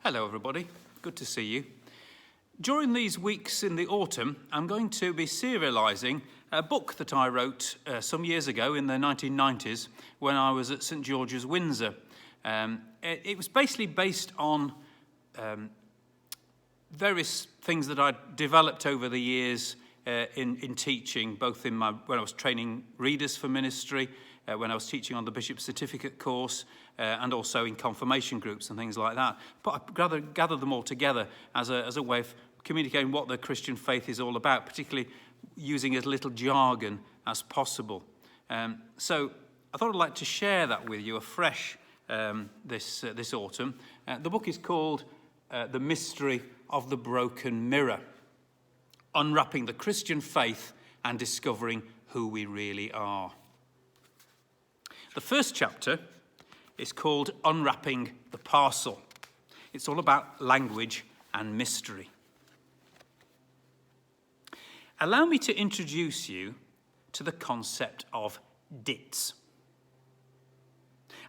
Hello everybody, good to see you. During these weeks in the autumn, I'm going to be serialising a book that I wrote some years ago in the 1990s when I was at St George's, Windsor. It was basically based on various things that I'd developed over the years in teaching, both when I was training readers for ministry, when I was teaching on the Bishop's Certificate course, and also in confirmation groups and things like that. But I gathered them all together as a way of communicating what the Christian faith is all about, particularly using as little jargon as possible. So I thought I'd like to share that with you afresh this autumn. The book is called The Mystery of the Broken Mirror, Unwrapping the Christian Faith and Discovering Who We Really Are. The first chapter is called Unwrapping the Parcel. It's all about language and mystery. Allow me to introduce you to the concept of dits.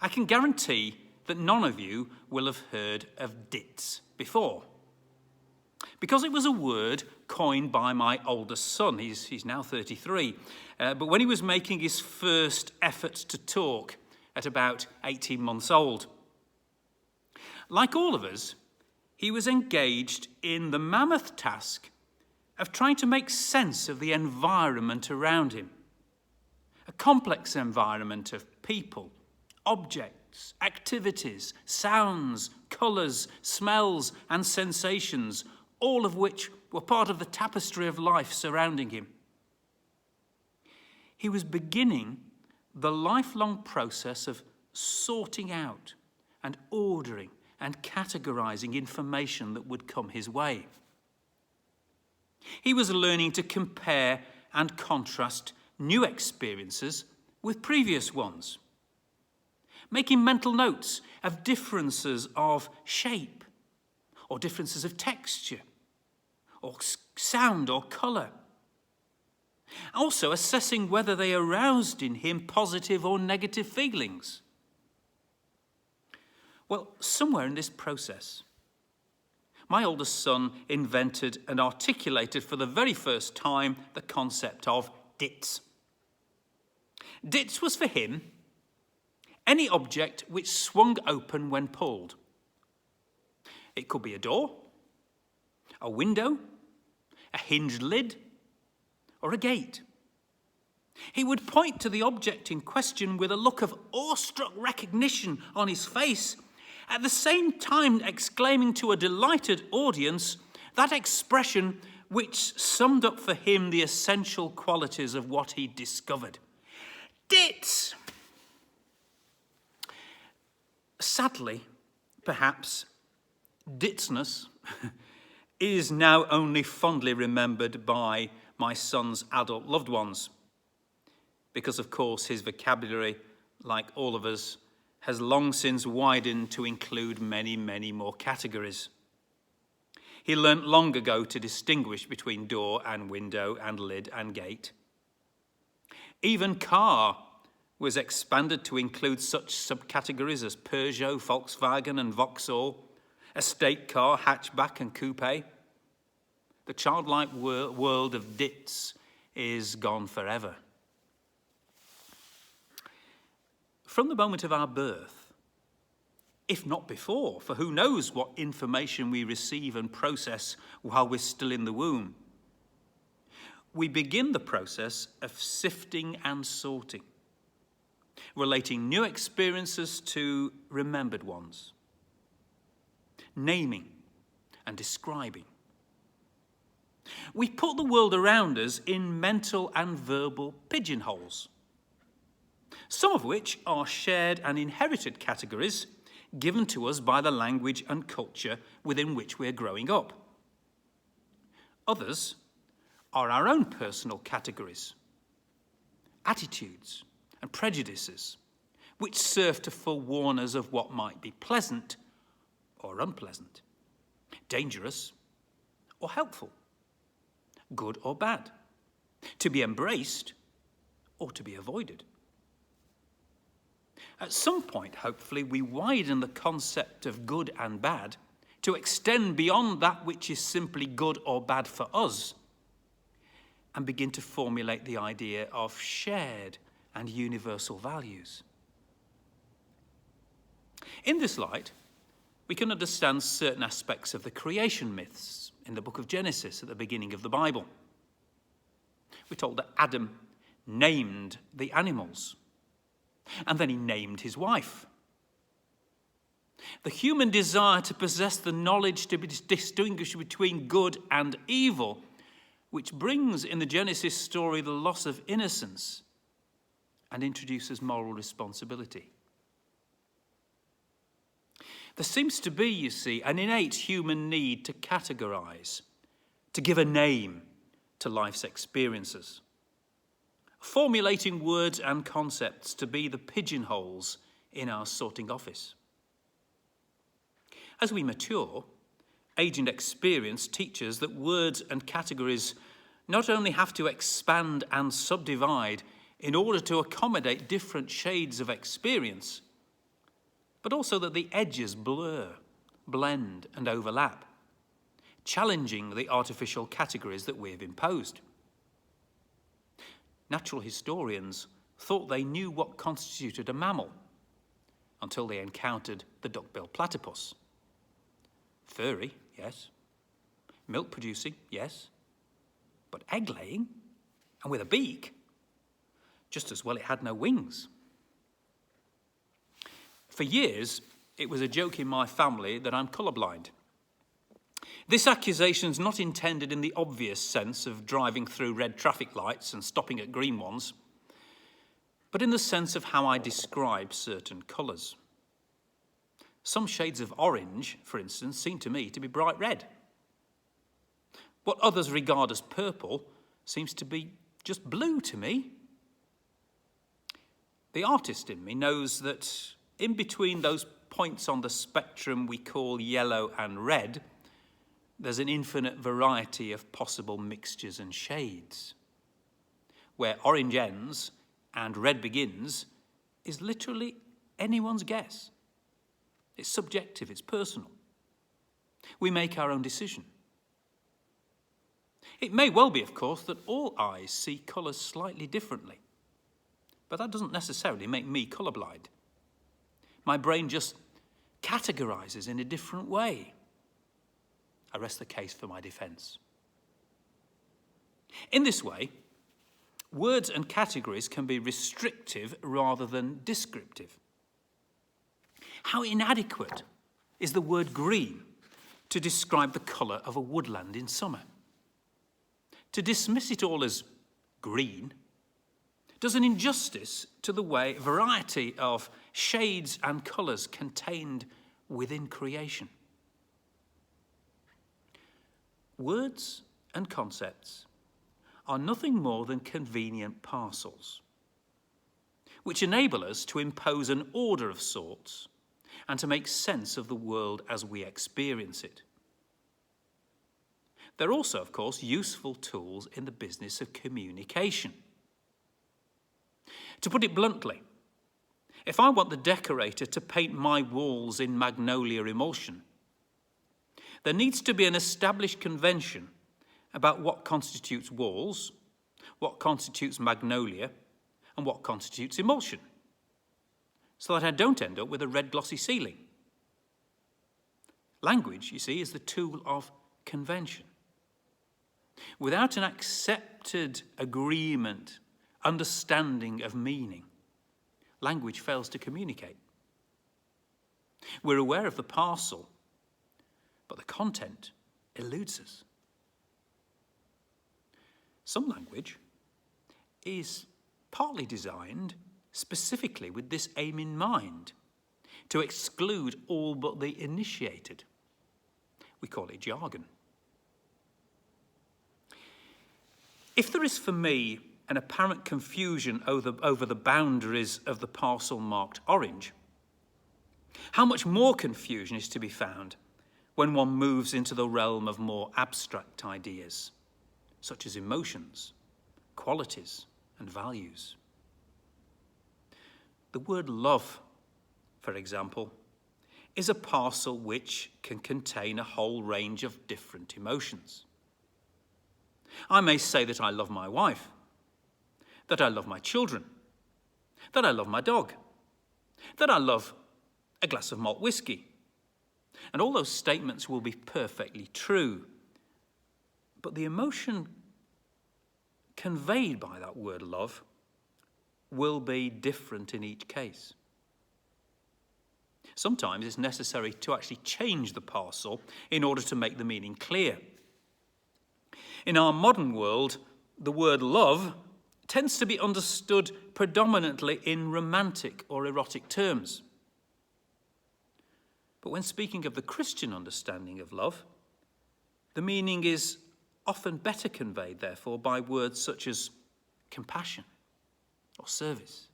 I can guarantee that none of you will have heard of dits before, because it was a word coined by my oldest son. He's now 33, but when he was making his first effort to talk at about 18 months old. Like all of us, he was engaged in the mammoth task of trying to make sense of the environment around him. A complex environment of people, objects, activities, sounds, colours, smells, and sensations, all of which were part of the tapestry of life surrounding him. He was beginning the lifelong process of sorting out and ordering and categorising information that would come his way. He was learning to compare and contrast new experiences with previous ones, making mental notes of differences of shape or differences of texture or sound or colour. Also assessing whether they aroused in him positive or negative feelings. Well, somewhere in this process, my oldest son invented and articulated for the very first time the concept of dits. Dits was for him any object which swung open when pulled. It could be a door, a window, a hinged lid, or a gate. He would point to the object in question with a look of awestruck recognition on his face, at the same time exclaiming to a delighted audience that expression which summed up for him the essential qualities of what he'd discovered. Dits! Sadly, perhaps, ditsness is now only fondly remembered by my son's adult loved ones, because of course his vocabulary, like all of us, has long since widened to include many, many more categories. He learnt long ago to distinguish between door and window and lid and gate. Even car was expanded to include such subcategories as Peugeot, Volkswagen and Vauxhall, estate car, hatchback and coupe. The childlike world of dits is gone forever. From the moment of our birth, if not before, for who knows what information we receive and process while we're still in the womb, we begin the process of sifting and sorting, relating new experiences to remembered ones, naming and describing. We put the world around us in mental and verbal pigeonholes, some of which are shared and inherited categories given to us by the language and culture within which we're growing up. Others are our own personal categories, attitudes and prejudices, which serve to forewarn us of what might be pleasant or unpleasant, dangerous or helpful, good or bad, to be embraced or to be avoided. At some point, hopefully, we widen the concept of good and bad to extend beyond that which is simply good or bad for us, and begin to formulate the idea of shared and universal values. In this light, we can understand certain aspects of the creation myths in the book of Genesis at the beginning of the Bible. We're told that Adam named the animals, and then he named his wife. The human desire to possess the knowledge to distinguish between good and evil, which brings in the Genesis story the loss of innocence and introduces moral responsibility. There seems to be, you see, an innate human need to categorize, to give a name to life's experiences, formulating words and concepts to be the pigeonholes in our sorting office. As we mature, age and experience teaches that words and categories not only have to expand and subdivide in order to accommodate different shades of experience, but also that the edges blur, blend, and overlap, challenging the artificial categories that we've imposed. Natural historians thought they knew what constituted a mammal until they encountered the duck-billed platypus. Furry, yes. Milk producing, yes. But egg laying, and with a beak, just as well it had no wings. For years, it was a joke in my family that I'm colourblind. This accusation is not intended in the obvious sense of driving through red traffic lights and stopping at green ones, but in the sense of how I describe certain colours. Some shades of orange, for instance, seem to me to be bright red. What others regard as purple seems to be just blue to me. The artist in me knows that in between those points on the spectrum we call yellow and red, there's an infinite variety of possible mixtures and shades. Where orange ends and red begins is literally anyone's guess. It's subjective, it's personal. We make our own decision. It may well be, of course, that all eyes see colours slightly differently, but that doesn't necessarily make me colourblind. My brain just categorises in a different way. I rest the case for my defence. In this way, words and categories can be restrictive rather than descriptive. How inadequate is the word green to describe the colour of a woodland in summer? To dismiss it all as green does an injustice to the variety of shades and colours contained within creation. Words and concepts are nothing more than convenient parcels, which enable us to impose an order of sorts and to make sense of the world as we experience it. They're also, of course, useful tools in the business of communication. To put it bluntly, if I want the decorator to paint my walls in magnolia emulsion, there needs to be an established convention about what constitutes walls, what constitutes magnolia, and what constitutes emulsion, so that I don't end up with a red glossy ceiling. Language, you see, is the tool of convention. Without an accepted agreement, understanding of meaning, language fails to communicate. We're aware of the parcel, but the content eludes us. Some language is partly designed specifically with this aim in mind, to exclude all but the initiated. We call it jargon. If there is for me an apparent confusion over the boundaries of the parcel marked orange, how much more confusion is to be found when one moves into the realm of more abstract ideas, such as emotions, qualities, and values. The word love, for example, is a parcel which can contain a whole range of different emotions. I may say that I love my wife, that I love my children, that I love my dog, that I love a glass of malt whiskey. And all those statements will be perfectly true. But the emotion conveyed by that word love will be different in each case. Sometimes it's necessary to actually change the parcel in order to make the meaning clear. In our modern world, the word love tends to be understood predominantly in romantic or erotic terms. But when speaking of the Christian understanding of love, the meaning is often better conveyed, therefore, by words such as compassion or service.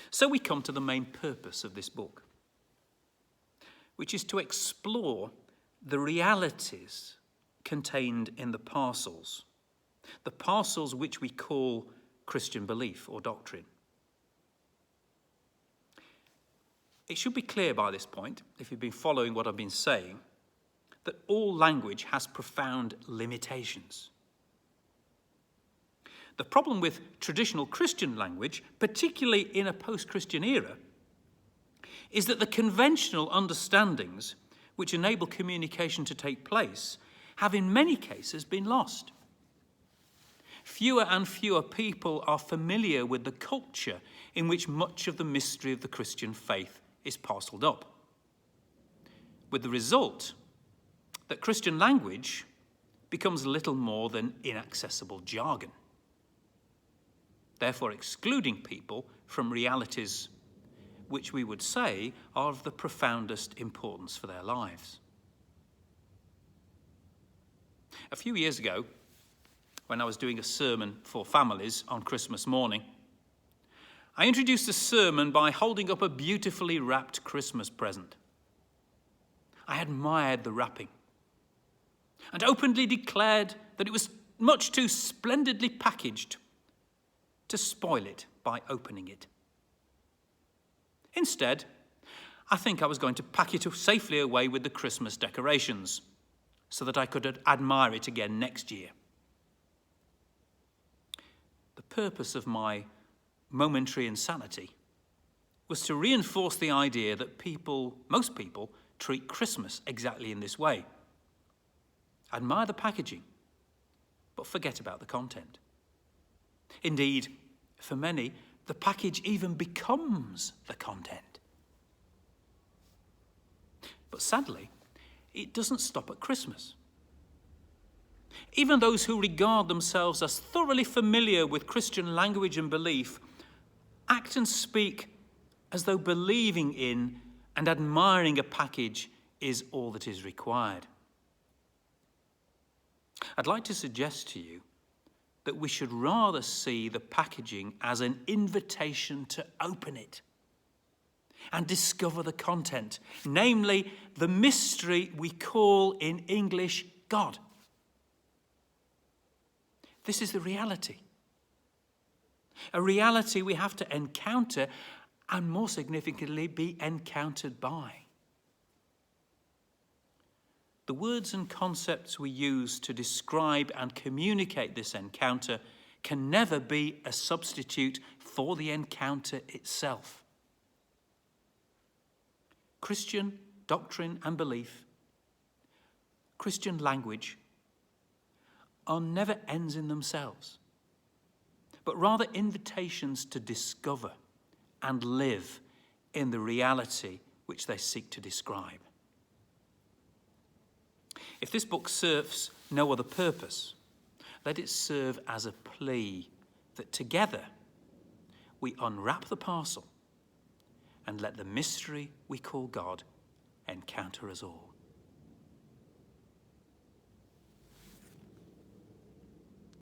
So we come to the main purpose of this book, which is to explore the realities contained in the parcels which we call Christian belief or doctrine. It should be clear by this point, if you've been following what I've been saying, that all language has profound limitations. The problem with traditional Christian language, particularly in a post-Christian era, is that the conventional understandings which enable communication to take place have in many cases been lost. Fewer and fewer people are familiar with the culture in which much of the mystery of the Christian faith is parcelled up, with the result that Christian language becomes little more than inaccessible jargon, therefore excluding people from realities which we would say are of the profoundest importance for their lives. A few years ago, when I was doing a sermon for families on Christmas morning, I introduced the sermon by holding up a beautifully wrapped Christmas present. I admired the wrapping and openly declared that it was much too splendidly packaged to spoil it by opening it. Instead, I think I was going to pack it safely away with the Christmas decorations so that I could admire it again next year. The purpose of my momentary insanity was to reinforce the idea that most people, treat Christmas exactly in this way. Admire the packaging, but forget about the content. Indeed, for many, the package even becomes the content. But sadly, it doesn't stop at Christmas. Even those who regard themselves as thoroughly familiar with Christian language and belief act and speak as though believing in and admiring a package is all that is required. I'd like to suggest to you that we should rather see the packaging as an invitation to open it and discover the content, namely the mystery we call in English God. This is the reality. A reality we have to encounter and, more significantly, be encountered by. The words and concepts we use to describe and communicate this encounter can never be a substitute for the encounter itself. Christian doctrine and belief, Christian language, are never ends in themselves, but rather invitations to discover and live in the reality which they seek to describe. If this book serves no other purpose, let it serve as a plea that together we unwrap the parcel and let the mystery we call God encounter us all.